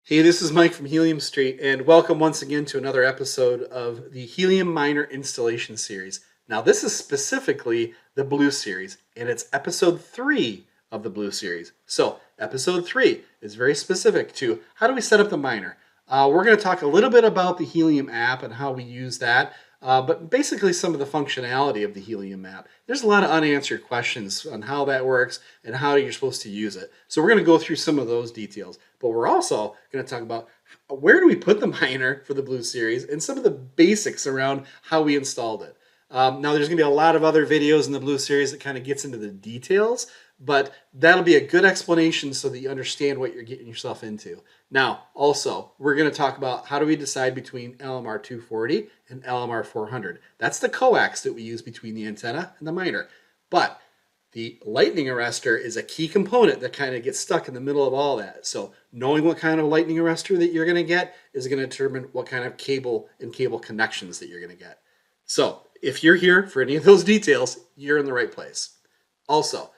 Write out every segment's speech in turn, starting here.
Hey, this is Mike from Helium Street, and welcome once again to another episode of the Helium Miner Installation Series. Now, this is specifically the Blue Series, and it's episode 3 of the Blue Series. So, episode 3 is very specific to how do we set up the miner. We're going to talk a little bit about the Helium app and how we use that, but basically some of the functionality of the Helium app. There's a lot of unanswered questions on how that works and how you're supposed to use it. So we're going to go through some of those details. But we're also going to talk about where do we put the miner for the Blue Series and some of the basics around how we installed it. Now there's going to be a lot of other videos in the Blue Series that kind of gets into the details, but that'll be a good explanation so that you understand what you're getting yourself into. Now, also, we're going to talk about how do we decide between LMR-240 and LMR-400. That's the coax that we use between the antenna and the miner. But the lightning arrestor is a key component that kind of gets stuck in the middle of all that. So knowing what kind of lightning arrestor that you're going to get is going to determine what kind of cable and cable connections that you're going to get. So if you're here for any of those details, you're in the right place. Also,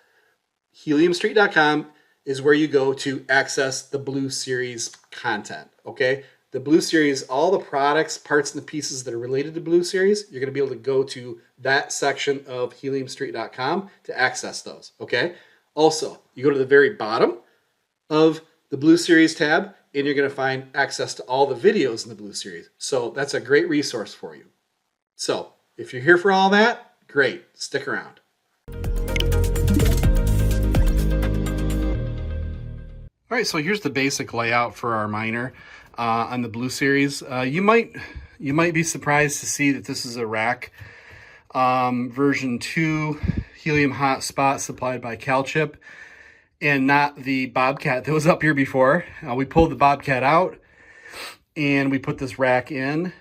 heliumstreet.com is where you go to access the Blue Series content, okay? The Blue Series, all the products, parts, and the pieces that are related to Blue Series, you're going to be able to go to that section of heliumstreet.com to access those, okay? Also, you go to the very bottom of the Blue Series tab, and you're going to find access to all the videos in the Blue Series. So that's a great resource for you. So if you're here for all that, great. Stick around. All right, so here's the basic layout for our miner on the Blue Series. You might be surprised to see that this is a rack version 2 Helium Hotspot supplied by CalChip and not the Bobcat that was up here before. We pulled the Bobcat out and we put this rack in,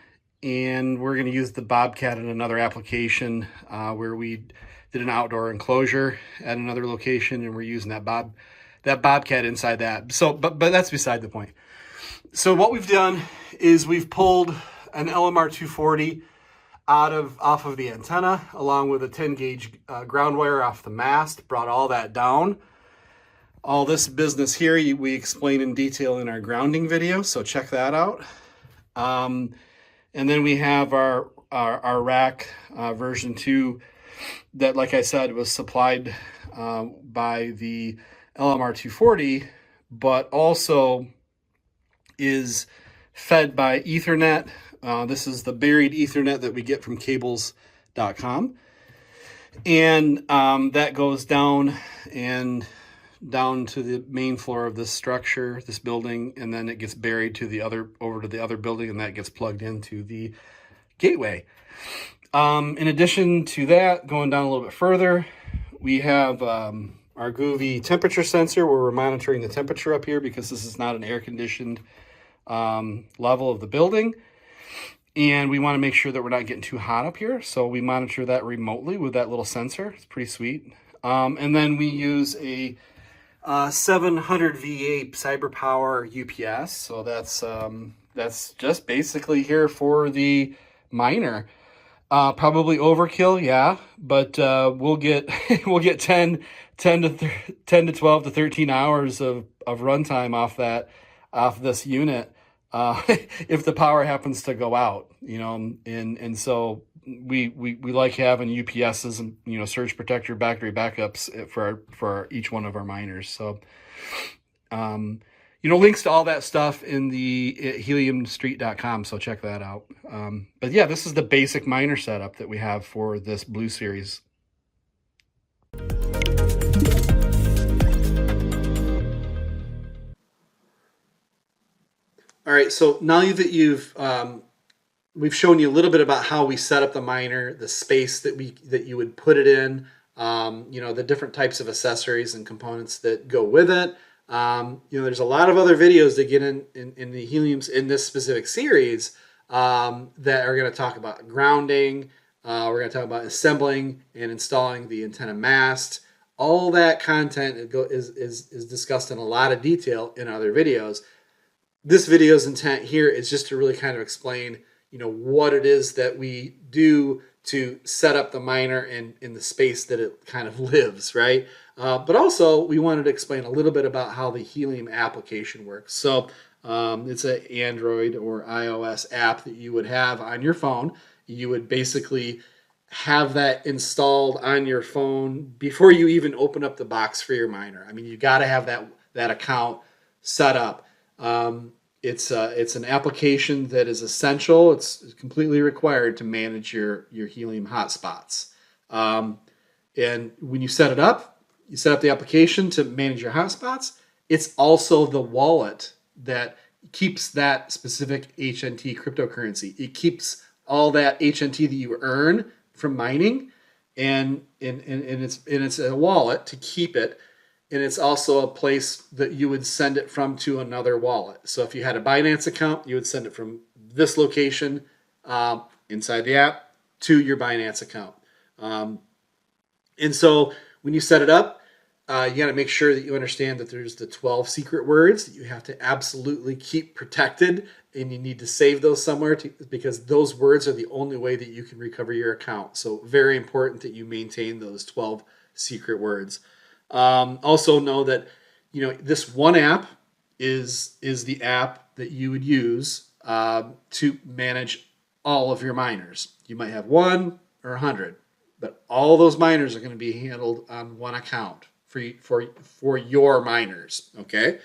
and we're going to use the Bobcat in another application where we did an outdoor enclosure at another location, and we're using that Bobcat inside that. So, but that's beside the point. So what we've done is we've pulled an LMR-240 off of the antenna, along with a 10 gauge ground wire off the mast, brought all that down. All this business here we explain in detail in our grounding video, so check that out. And then we have our rack version 2 that, like I said, was supplied by the LMR-240, but also is fed by Ethernet. This is the buried Ethernet that we get from cables.com. And that goes down to the main floor of this structure, this building, and then it gets buried over to the other building, and that gets plugged into the gateway. In addition to that, going down a little bit further, we have our Goovy temperature sensor, where we're monitoring the temperature up here because this is not an air-conditioned level of the building. And we want to make sure that we're not getting too hot up here. So we monitor that remotely with that little sensor. It's pretty sweet. And then we use a 700 VA CyberPower UPS. So that's just basically here for the miner. Probably overkill, yeah, but we'll get 10 to 12 to 13 hours of runtime off this unit if the power happens to go out, and so we like having UPSs and surge protector battery backups for each one of our miners. So links to all that stuff in the heliumstreet.com, so check that out. But yeah, this is the basic miner setup that we have for this Blue Series. All right, so now that we've shown you a little bit about how we set up the miner, the space that you would put it in, the different types of accessories and components that go with it. There's a lot of other videos that get in the Heliums in this specific series that are going to talk about grounding. We're going to talk about assembling and installing the antenna mast. All that content is discussed in a lot of detail in other videos. This video's intent here is just to really kind of explain, what it is that we do to set up the miner in the space that it kind of lives, right? But also, we wanted to explain a little bit about how the Helium application works. So it's an Android or iOS app that you would have on your phone. You would basically have that installed on your phone before you even open up the box for your miner. I mean, you got to have that account set up. It's an application that is essential. It's completely required to manage your Helium hotspots. And when you set it up, you set up the application to manage your hotspots. It's also the wallet that keeps that specific HNT cryptocurrency. It keeps all that HNT that you earn from mining, and it's a wallet to keep it. And it's also a place that you would send it from to another wallet. So if you had a Binance account, you would send it from this location inside the app to your Binance account. And so when you set it up, you got to make sure that you understand that there's the 12 secret words that you have to absolutely keep protected, and you need to save those somewhere because those words are the only way that you can recover your account. So very important that you maintain those 12 secret words. Also know that, this one app is the app that you would use to manage all of your miners. You might have 1 or 100, but all those miners are going to be handled on one account for your miners. Okay.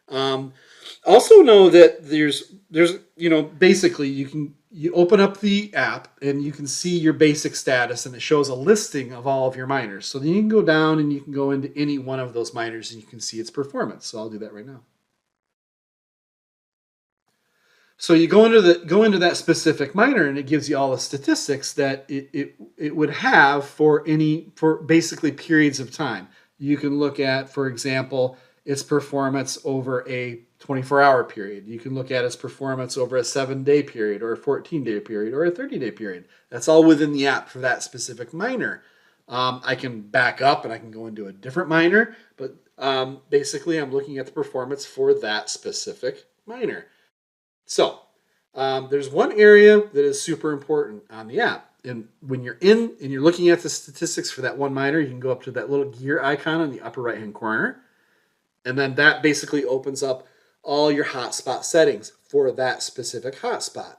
Also know that there's basically you open up the app and you can see your basic status, and it shows a listing of all of your miners. So then you can go down and you can go into any one of those miners and you can see its performance. So I'll do that right now. So you go into that specific miner, and it gives you all the statistics that it would have for basically periods of time. You can look at, for example, its performance over a 24-hour period. You can look at its performance over a 7-day period, or a 14-day period, or a 30-day period. That's all within the app for that specific miner. I can back up and I can go into a different miner, but basically I'm looking at the performance for that specific miner. So there's one area that is super important on the app. And when you're in and you're looking at the statistics for that one miner, you can go up to that little gear icon in the upper right-hand corner. And then that basically opens up all your hotspot settings for that specific hotspot.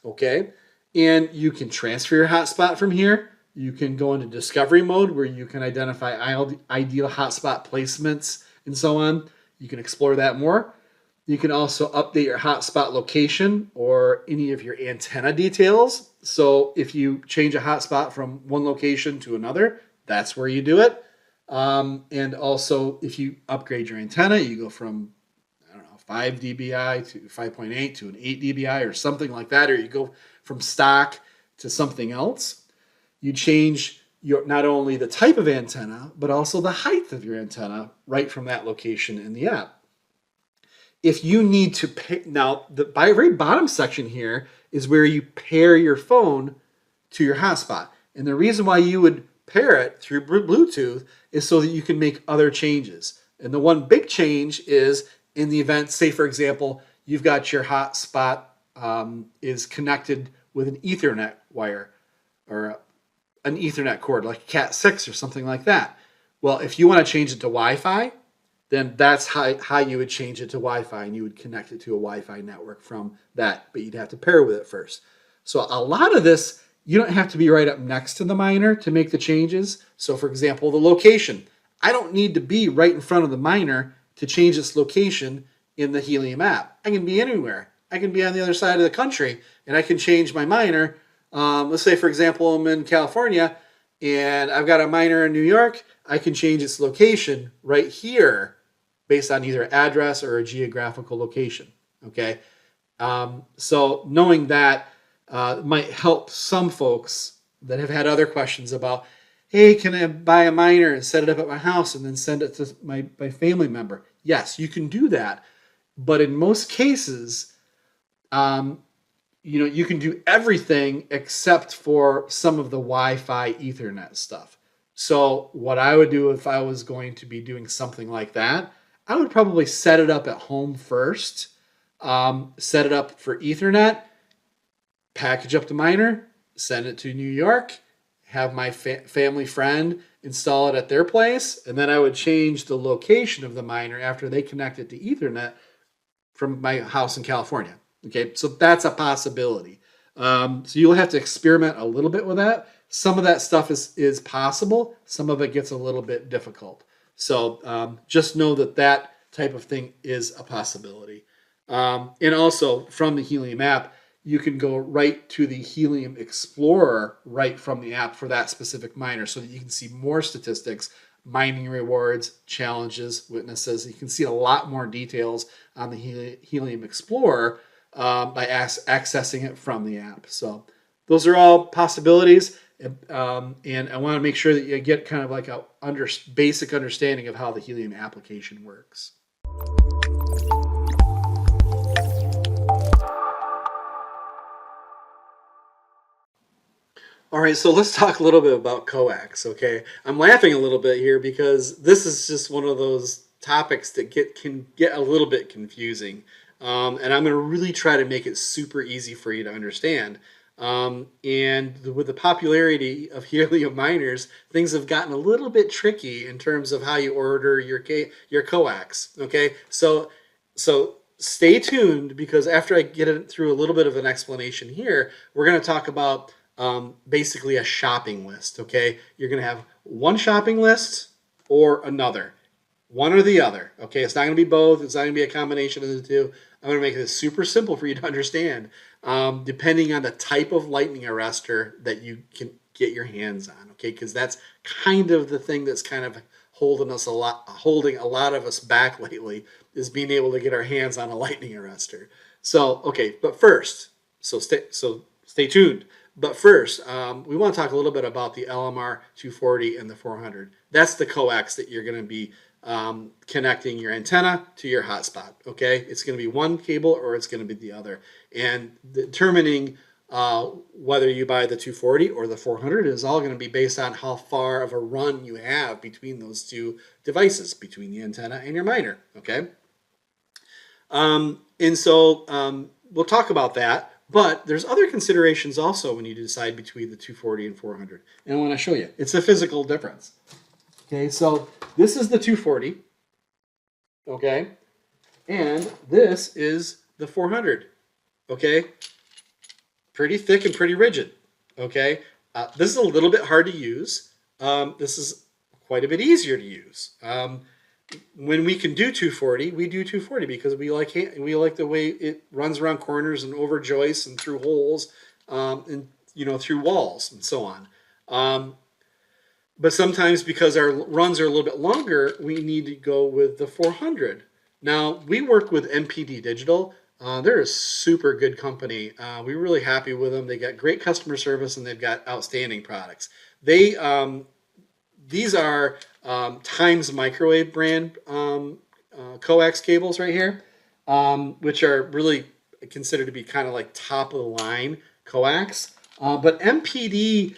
Okay? And you can transfer your hotspot from here. You can go into discovery mode where you can identify ideal hotspot placements and so on. You can explore that more. You can also update your hotspot location or any of your antenna details. So if you change a hotspot from one location to another, that's where you do it. And also, if you upgrade your antenna, you go from, 5 dBi to 5.8 to an 8 dBi or something like that, or you go from stock to something else. You change not only the type of antenna, but also the height of your antenna right from that location in the app. If you need to pay, now the very bottom section here is where you pair your phone to your hotspot. And the reason why you would pair it through Bluetooth is so that you can make other changes. And the one big change is in the event, say for example, you've got your hotspot is connected with an Ethernet wire or an Ethernet cord, like Cat 6 or something like that. Well, if you want to change it to Wi-Fi, then that's how you would change it to Wi-Fi, and you would connect it to a Wi-Fi network from that, but you'd have to pair with it first. So a lot of this, you don't have to be right up next to the miner to make the changes. So for example, the location. I don't need to be right in front of the miner to change its location in the Helium app. I can be anywhere. I can be on the other side of the country, and I can change my miner. Let's say, for example, I'm in California, and I've got a miner in New York. I can change its location right here based on either address or a geographical location. Okay, so knowing that might help some folks that have had other questions about, hey, can I buy a miner and set it up at my house and then send it to my family member? Yes, you can do that. But in most cases, you can do everything except for some of the Wi-Fi Ethernet stuff. So what I would do if I was going to be doing something like that, I would probably set it up at home first, set it up for Ethernet, package up the miner, send it to New York, have my family friend install it at their place, and then I would change the location of the miner after they connect it to Ethernet from my house in California. Okay, so that's a possibility. So you'll have to experiment a little bit with that. Some of that stuff is possible. Some of it gets a little bit difficult. So just know that that type of thing is a possibility. And also from the Helium app, you can go right to the Helium Explorer right from the app for that specific miner so that you can see more statistics, mining rewards, challenges, witnesses. You can see a lot more details on the Helium Explorer by accessing it from the app. So those are all possibilities. And I want to make sure that you get kind of like a basic understanding of how the Helium application works. All right, so let's talk a little bit about COAX, okay? I'm laughing a little bit here because this is just one of those topics that can get a little bit confusing. And I'm going to really try to make it super easy for you to understand. With the popularity of helium miners, things have gotten a little bit tricky in terms of how you order your COAX, okay? So stay tuned because after I get it through a little bit of an explanation here, we're going to talk about basically a shopping list, okay? You're going to have one shopping list or another, one or the other, okay? It's not going to be both. It's not going to be a combination of the two. I'm going to make this super simple for you to understand, depending on the type of lightning arrestor that you can get your hands on, okay? Because that's kind of the thing that's kind of holding a lot of us back lately, is being able to get our hands on a lightning arrestor. So, okay, but first, stay tuned. But first, we want to talk a little bit about the LMR-240 and the 400. That's the coax that you're going to be connecting your antenna to your hotspot, okay? It's going to be one cable or it's going to be the other. And determining whether you buy the 240 or the 400 is all going to be based on how far of a run you have between those two devices, between the antenna and your miner, okay? We'll talk about that. But there's other considerations also when you decide between the 240 and 400. And I want to show you. It's a physical difference. Okay, so this is the 240. Okay, and this is the 400. Okay, pretty thick and pretty rigid. Okay, this is a little bit hard to use. This is quite a bit easier to use. When we can do 240, we do 240 because we like the way it runs around corners and over joists and through holes, and through walls and so on. But sometimes because our runs are a little bit longer, we need to go with the 400. Now we work with MPD Digital. They're a super good company. We're really happy with them. They got great customer service and they've got outstanding products. These are Times Microwave brand coax cables right here, which are really considered to be kind of like top of the line coax. But MPD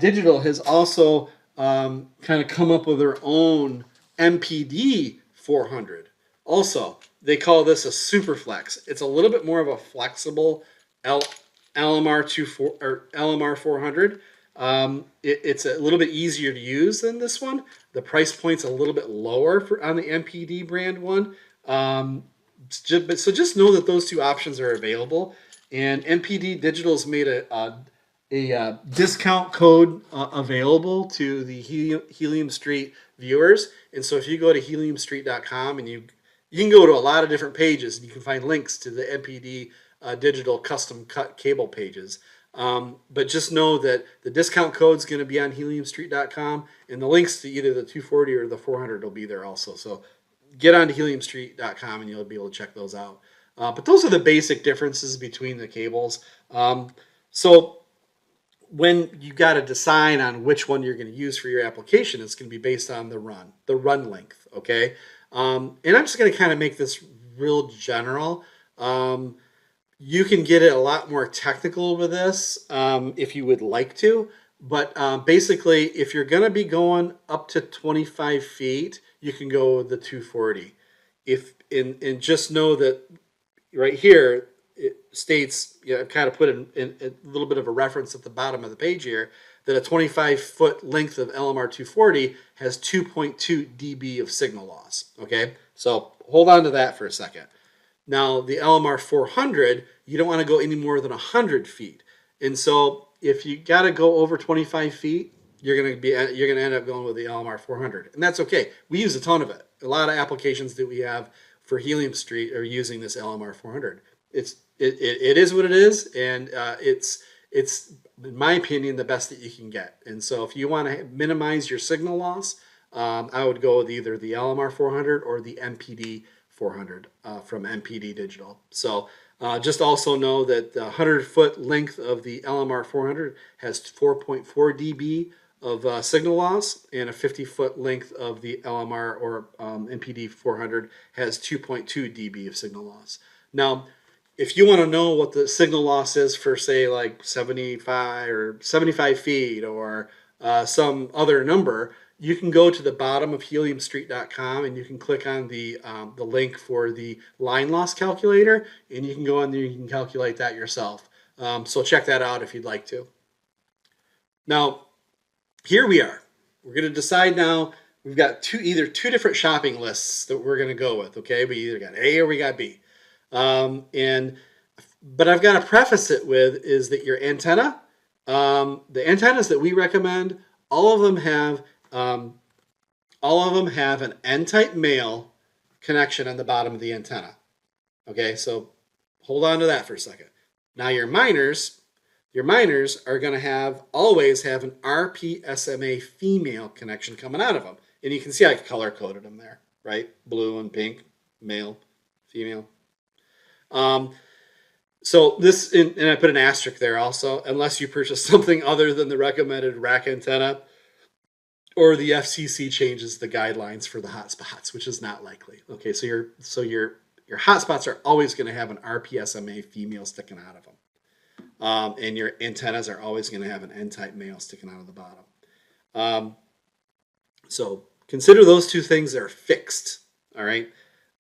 Digital has also kind of come up with their own MPD 400. Also, they call this a Superflex. It's a little bit more of a flexible LMR-240 or LMR-400. It's a little bit easier to use than this one. The price point's a little bit lower on the MPD brand one. So just know that those two options are available. And MPD Digital's made a discount code available to the Helium Street viewers. And so if you go to heliumstreet.com and you can go to a lot of different pages and you can find links to the MPD Digital custom cut cable pages. But just know that the discount code is going to be on heliumstreet.com and the links to either the 240 or the 400 will be there also. So get on to heliumstreet.com and you'll be able to check those out. But those are the basic differences between the cables. So when you got to decide on which one you're going to use for your application, it's going to be based on the run length, okay? And I'm just going to kind of make this real general. You can get it a lot more technical with this if you would like to. But basically, if you're going to be going up to 25 feet, you can go with the 240. And just know that right here, it states, I've kind of put in a little bit of a reference at the bottom of the page here, that a 25-foot length of LMR-240 has 2.2 dB of signal loss. Okay, so hold on to that for a second. Now, the LMR-400, you don't want to go any more than 100 feet. And so if you got to go over 25 feet, you're going to end up going with the LMR-400. And that's okay. We use a ton of it. A lot of applications that we have for Helium Street are using this LMR-400. It is what it is, and it's in my opinion the best that you can get. And so if you want to minimize your signal loss, I would go with either the LMR-400 or the MPD 400 from MPD Digital. So just also know that the 100-foot length of the LMR-400 has 4.4 dB of signal loss, and a 50-foot length of the LMR or MPD 400 has 2.2 dB of signal loss. Now, if you want to know what the signal loss is for, say, like 75 feet or some other number, you can go to the bottom of heliumstreet.com and you can click on the link for the line loss calculator, and you can go in there and you can calculate that yourself. So check that out if you'd like to. Now, here we are. We're going to decide now. We've got either two different shopping lists that we're going to go with. Okay, we either got A or we got B. But I've got to preface it with is that your antenna, the antennas that we recommend, all of them have an N-type male connection on the bottom of the antenna. Okay, so hold on to that for a second. Now your minors are going to always have an RPSMA female connection coming out of them. And you can see I color-coded them there, right? Blue and pink, male, female. So this, and I put an asterisk there also, unless you purchase something other than the recommended rack antenna, or the FCC changes the guidelines for the hotspots, which is not likely. Okay, so your hotspots are always going to have an RPSMA female sticking out of them, and your antennas are always going to have an N-type male sticking out of the bottom. So consider those two things are fixed. All right,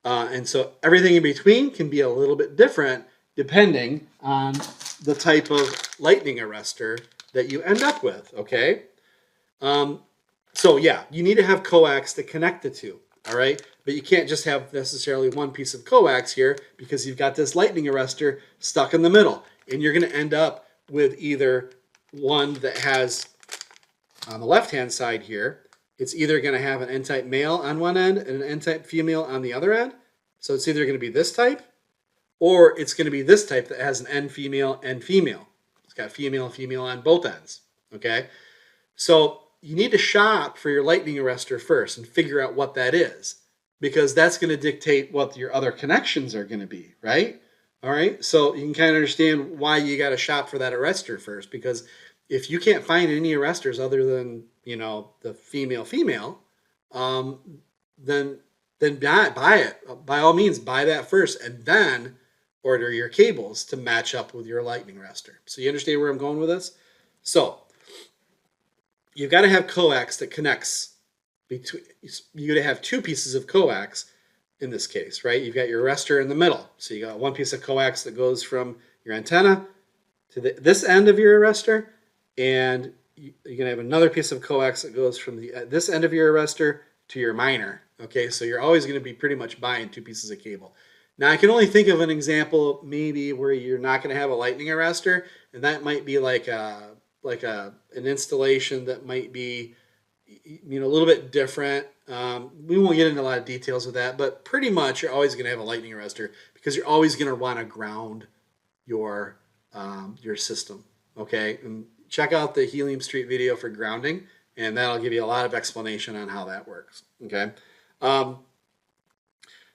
and so everything in between can be a little bit different depending on the type of lightning arrestor that you end up with. Okay. So yeah, you need to have coax to connect the two, all right? But you can't just have necessarily one piece of coax here because you've got this lightning arrestor stuck in the middle. And you're going to end up with either one that has, on the left-hand side here, it's either going to have an N-type male on one end and an N-type female on the other end. So it's either going to be this type, or it's going to be this type that has an N female, N female. It's got female and female on both ends, okay? So you need to shop for your lightning arrestor first and figure out what that is, because that's going to dictate what your other connections are going to be, right? All right, so you can kind of understand why you got to shop for that arrestor first, because if you can't find any arrestors other than, the female, then buy it. By all means, buy that first, and then order your cables to match up with your lightning arrestor. So you understand where I'm going with this? So you've got to have coax that connects between. You got to have two pieces of coax in this case, right? You've got your arrestor in the middle. So you got one piece of coax that goes from your antenna to this end of your arrestor, and you're going to have another piece of coax that goes from this end of your arrestor to your minor. Okay, so you're always going to be pretty much buying two pieces of cable. Now, I can only think of an example maybe where you're not going to have a lightning arrestor, and that might be like an installation that might be a little bit different. We won't get into a lot of details with that, but pretty much you're always going to have a lightning arrestor because you're always going to want to ground your system. Okay, and check out the Helium Street video for grounding, and that'll give you a lot of explanation on how that works. Okay,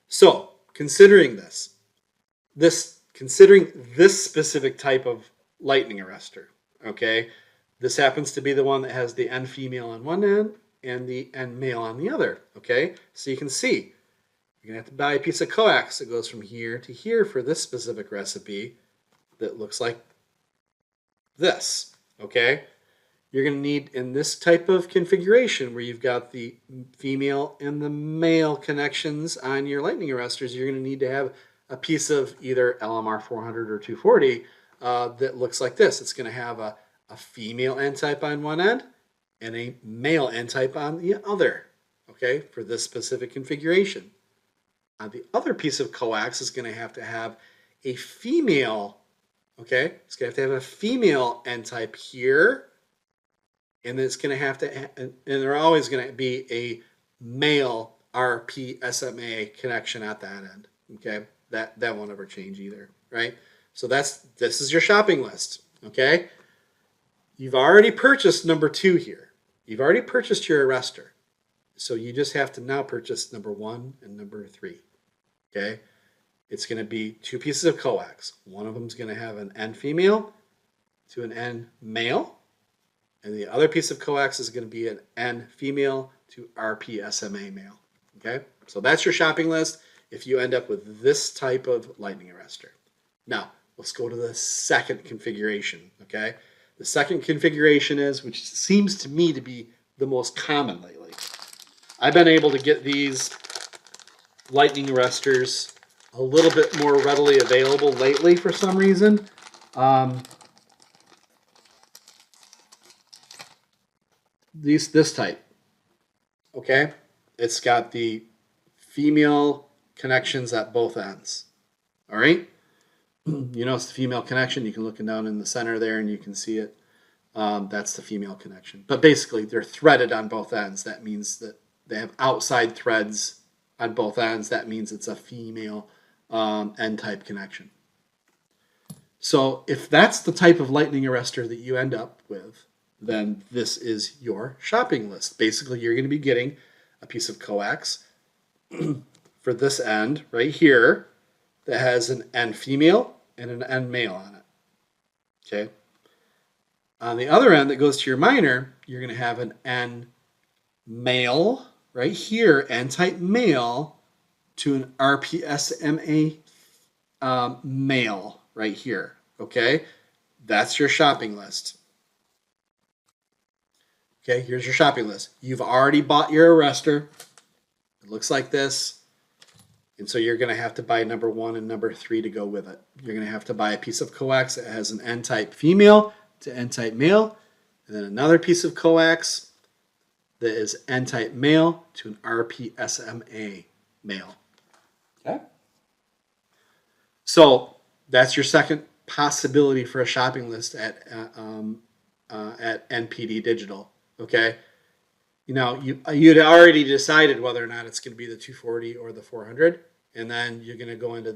so considering this specific type of lightning arrestor, okay, this happens to be the one that has the N female on one end and the N male on the other, okay? So you can see, you're going to have to buy a piece of coax that goes from here to here for this specific recipe that looks like this, okay? You're going to need, in this type of configuration where you've got the female and the male connections on your lightning arrestors, you're going to need to have a piece of either LMR-400 or 240 that looks like this. It's going to have a female N-type on one end and a male N-type on the other, okay, for this specific configuration. The other piece of coax is going to have a female, okay, it's going to have a female N-type here, and then it's going to and they're always going to be a male RP-SMA connection at that end, okay? That won't ever change either, right? So this is your shopping list, okay? You've already purchased number 2 here. You've already purchased your arrestor. So you just have to now purchase number 1 and number 3, okay? It's going to be 2 pieces of coax. One of them is going to have an N female to an N male, and the other piece of coax is going to be an N female to RP SMA male, okay? So that's your shopping list if you end up with this type of lightning arrestor. Now, let's go to the second configuration, okay? The second configuration is, which seems to me to be the most common lately. I've been able to get these lightning arrestors a little bit more readily available lately for some reason. This type, okay? It's got the female connections at both ends, all right? You notice the female connection. You can look down in the center there and you can see it. That's the female connection. But basically, they're threaded on both ends. That means that they have outside threads on both ends. That means it's a female N-type connection. So if that's the type of lightning arrestor that you end up with, then this is your shopping list. Basically, you're going to be getting a piece of coax for this end right here that has an N female and an N male on it. Okay. On the other end that goes to your miner, you're going to have an N male right here, N-type male to an RPSMA male right here. Okay. That's your shopping list. Okay, here's your shopping list. You've already bought your arrestor. It looks like this. And so you're going to have to buy number 1 and number 3 to go with it. You're going to have to buy a piece of coax that has an N-type female to N-type male, and then another piece of coax that is N-type male to an RPSMA male. Okay? So that's your second possibility for a shopping list at MPD Digital. Okay, you know, you'd already decided whether or not it's going to be the 240 or the 400, and then you're going to go into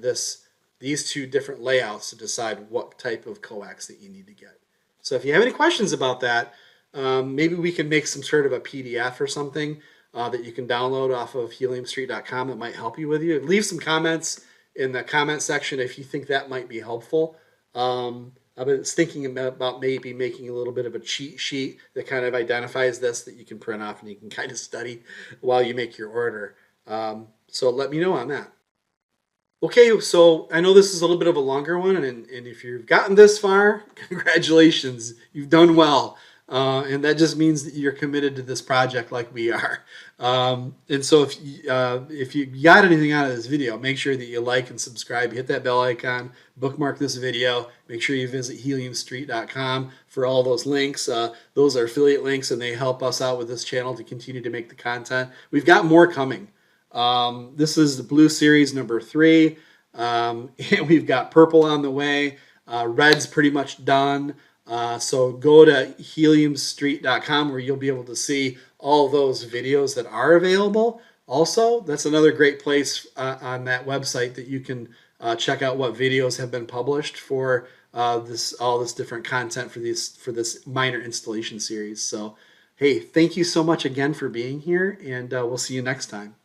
these 2 different layouts to decide what type of coax that you need to get. So if you have any questions about that, maybe we can make some sort of a PDF or something that you can download off of heliumstreet.com that might help you with you. Leave some comments in the comment section if you think that might be helpful. I was thinking about maybe making a little bit of a cheat sheet that kind of identifies this that you can print off and you can kind of study while you make your order. So let me know on that. Okay, so I know this is a little bit of a longer one, and if you've gotten this far, congratulations, you've done well. And that just means that you're committed to this project like we are. And so if you got anything out of this video, make sure that you like and subscribe, hit that bell icon, bookmark this video, make sure you visit heliumstreet.com for all those links. Those are affiliate links and they help us out with this channel to continue to make the content. We've got more coming. This is the blue series number 3. And we've got purple on the way. Red's pretty much done. So go to heliumstreet.com where you'll be able to see all those videos that are available. Also, that's another great place on that website that you can check out what videos have been published for all this different content for this minor installation series. So, hey, thank you so much again for being here, and we'll see you next time.